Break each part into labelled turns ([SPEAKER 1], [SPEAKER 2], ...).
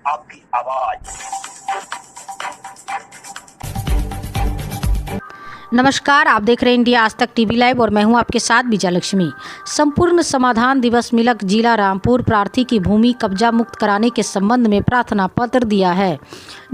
[SPEAKER 1] आपकी आवाज।
[SPEAKER 2] नमस्कार, आप देख रहे हैं इंडिया आज तक टीवी लाइव और मैं हूं आपके साथ विजय लक्ष्मी। संपूर्ण समाधान दिवस मिलक जिला रामपुर प्रार्थी की भूमि कब्जा मुक्त कराने के संबंध में प्रार्थना पत्र दिया है।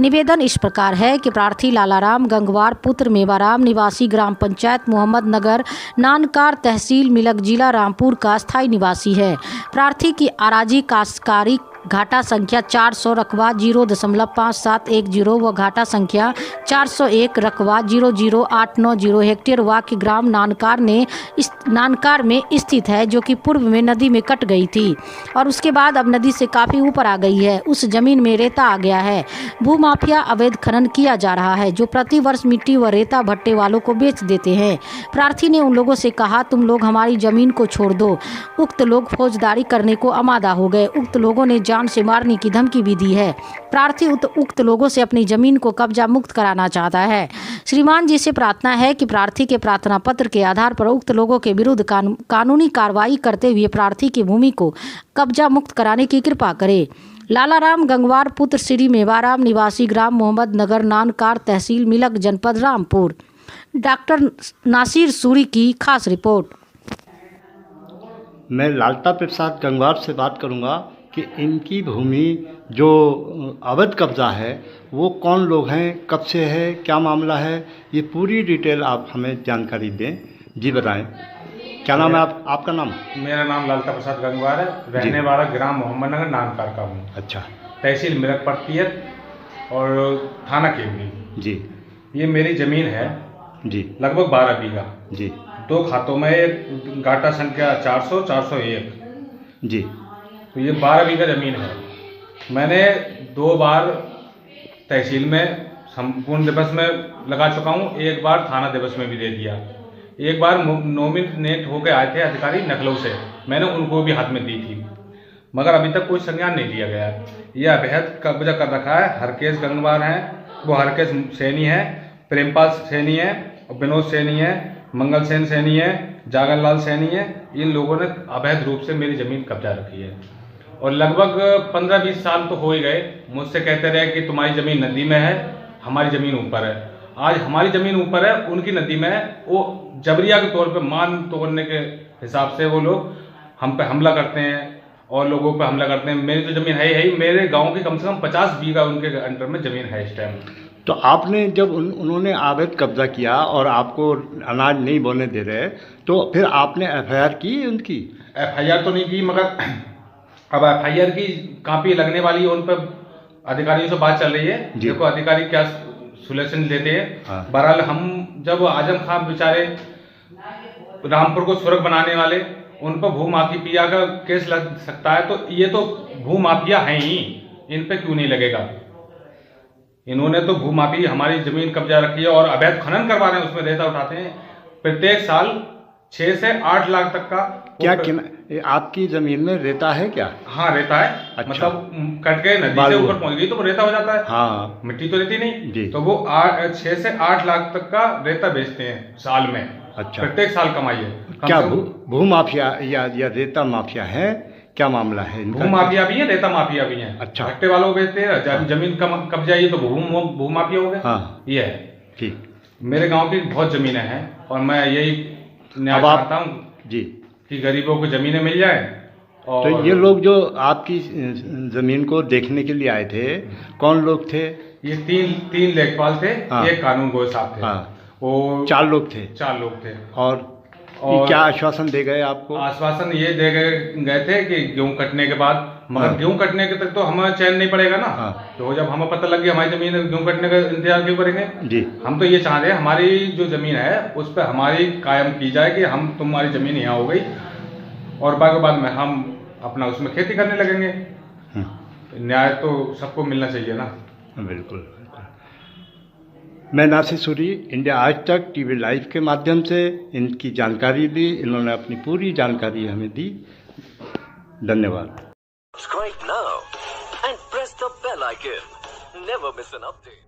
[SPEAKER 2] निवेदन इस प्रकार है कि प्रार्थी लालाराम गंगवार पुत्र मेवाराम निवासी ग्राम पंचायत मोहम्मद नगर नानकार तहसील मिलक जिला रामपुर का स्थायी निवासी है। प्रार्थी की अराजी काश्तकारी घाटा संख्या 400 रकबा 0.5710 व घाटा संख्या 401 रकबा 00890 हेक्टेयर वाक्य ग्राम नानकार में स्थित है, जो कि पूर्व में नदी में कट गई थी और उसके बाद अब नदी से काफ़ी ऊपर आ गई है। उस जमीन में रेता आ गया है। भूमाफिया अवैध खनन किया जा रहा है, जो प्रति वर्ष मिट्टी व रेता भट्टे वालों को बेच देते हैं। प्रार्थी ने उन लोगों से कहा, तुम लोग हमारी जमीन को छोड़ दो। उक्त लोग फौजदारी करने को आमादा हो गए। उक्त लोगों ने जान से मारने की धमकी भी दी है। प्रार्थी उक्त लोगों से अपनी जमीन को कब्जा मुक्त कराना चाहता है। श्रीमान जी से प्रार्थना है कि प्रार्थी के प्रार्थना पत्र के आधार पर उक्त लोगों के विरुद्ध कानूनी कार्रवाई करते हुए प्रार्थी की भूमि को कब्जा मुक्त कराने की कृपा करे। लालाराम गंगवार पुत्र श्री मेवाराम निवासी ग्राम मोहम्मद नगर नानकार तहसील मिलक जनपद रामपुर। डॉक्टर नासिर सूरी की खास रिपोर्ट।
[SPEAKER 3] मैं लालता प्रसाद गंगवार से बात करूंगा कि इनकी भूमि जो अवैध कब्जा है वो कौन लोग हैं, कब से है, क्या मामला है, ये पूरी डिटेल आप हमें जानकारी दें। जी बताएं, क्या नाम है आपका नाम?
[SPEAKER 4] मेरा नाम लालता प्रसाद गंगवार है, रहने वाला ग्राम मोहम्मद नगर नानकार का हूँ।
[SPEAKER 3] अच्छा।
[SPEAKER 4] तहसील मिलक पड़ती है और थाना केवली। जी। ये मेरी ज़मीन है जी, लगभग 12 बीघा जी। 2 खातों में, एक घाटा संख्या 401 जी। तो ये 12 बीघा ज़मीन है। मैंने 2 बार तहसील में संपूर्ण दिवस में लगा चुका हूँ, 1 बार थाना दिवस में भी दे दिया। 1 बार नॉमिनेट होकर आए थे अधिकारी नकलों से, मैंने उनको भी हाथ में दी थी, मगर अभी तक कोई संज्ञान नहीं लिया गया। यह अवैध कब्जा कर रखा है। हरकेश गंगवार हैं, वो हरकेश सैनी है, प्रेमपाल सैनी है, विनोद सैनी है, मंगल सेन सैनी है, जागरलाल सैनी है। इन लोगों ने अवैध रूप से मेरी ज़मीन कब्जा रखी है और लगभग 15-20 साल तो हो ही गए। मुझसे कहते रहे कि तुम्हारी ज़मीन नदी में है, हमारी ज़मीन ऊपर है। आज हमारी ज़मीन ऊपर है, उनकी नदी में है। वो जबरिया के तौर पे, मान तोड़ने के हिसाब से वो लोग हम पे हमला करते हैं और लोगों पे हमला करते हैं। मेरी तो ज़मीन है ही, मेरे गाँव की कम से कम 50 बीघा उनके अंडर में ज़मीन है इस टाइम।
[SPEAKER 3] तो आपने जब उन्होंने अवैध कब्जा किया और आपको अनाज नहीं बोने दे रहे, तो फिर आपने FIR की उनकी?
[SPEAKER 4] FIR तो नहीं की, मगर अब FIR की कापी लगने वाली है। उन पर अधिकारियों से बात चल रही है, देखो अधिकारी क्या सॉल्यूशन लेते हैं। हाँ। बहरहाल हम जब आजम खान बेचारे रामपुर को स्वर्ग बनाने वाले, उन पर भूमाफिया का केस लग सकता है, तो ये तो भूमाफिया हैं ही, इन पे क्यों नहीं लगेगा? इन्होंने तो भूमाफी हमारी ज़मीन कब्जा रखी है और अवैध खनन करवा रहे हैं, उसमें रेता उठाते हैं। प्रत्येक साल 6 से 8 लाख तक का। क्या
[SPEAKER 3] आपकी ज़मीन में रेता है क्या?
[SPEAKER 4] हाँ, रेता है। अच्छा। मतलब कट के नदी से ऊपर पहुंच गई तो रेता हो जाता है। हाँ, मिट्टी तो रहती नहीं। तो वो 6 से 8 लाख तक का रेता बेचते हैं साल में। अच्छा। प्रत्येक साल कमाई है।
[SPEAKER 3] क्या भूमाफिया या रेता माफिया है? क्या मामला है?
[SPEAKER 4] भूमाफिया भी है, रेता माफिया भी है। अच्छा। भट्टे वालों को बेचते हैं। हाँ। जमीन कब्जा, ये तो भूमाफिया हो गए। हाँ, ये है। ठीक। मेरे गांव की बहुत जमीनें हैं और मैं यही न्याय चाहता हूँ जी कि गरीबों को जमीनें मिल जाए। और
[SPEAKER 3] तो ये लोग जो आपकी जमीन को देखने के लिए आए थे, कौन लोग थे?
[SPEAKER 4] ये तीन लेखपाल थे। हाँ। एक कानून गोय साहब थे।
[SPEAKER 3] हाँ। वो 4 लोग थे। और क्या आश्वासन दे गए आपको?
[SPEAKER 4] आश्वासन ये दे गए थे कि गेहूं कटने के बाद, मगर हाँ। गेहूं कटने के तक तो हमें चैन नहीं पड़ेगा ना। हाँ। तो जब हमें पता लग गया हमारी जमीन गेहूं कटने का इंतजार क्यों करेंगे जी? हम तो ये चाह रहे हैं हमारी जो जमीन है उस पर हमारी कायम की जाए कि हम तुम्हारी जमीन यहाँ हो गई और बाकी बाद में हम अपना उसमें खेती करने लगेंगे। न्याय तो सबको मिलना चाहिए ना।
[SPEAKER 3] बिल्कुल। मैं नासिर सूरी, इंडिया आज तक टीवी लाइव के माध्यम से इनकी जानकारी दी। इन्होंने अपनी पूरी जानकारी हमें दी। धन्यवाद।
[SPEAKER 1] Subscribe now and press the bell icon. Never miss an update.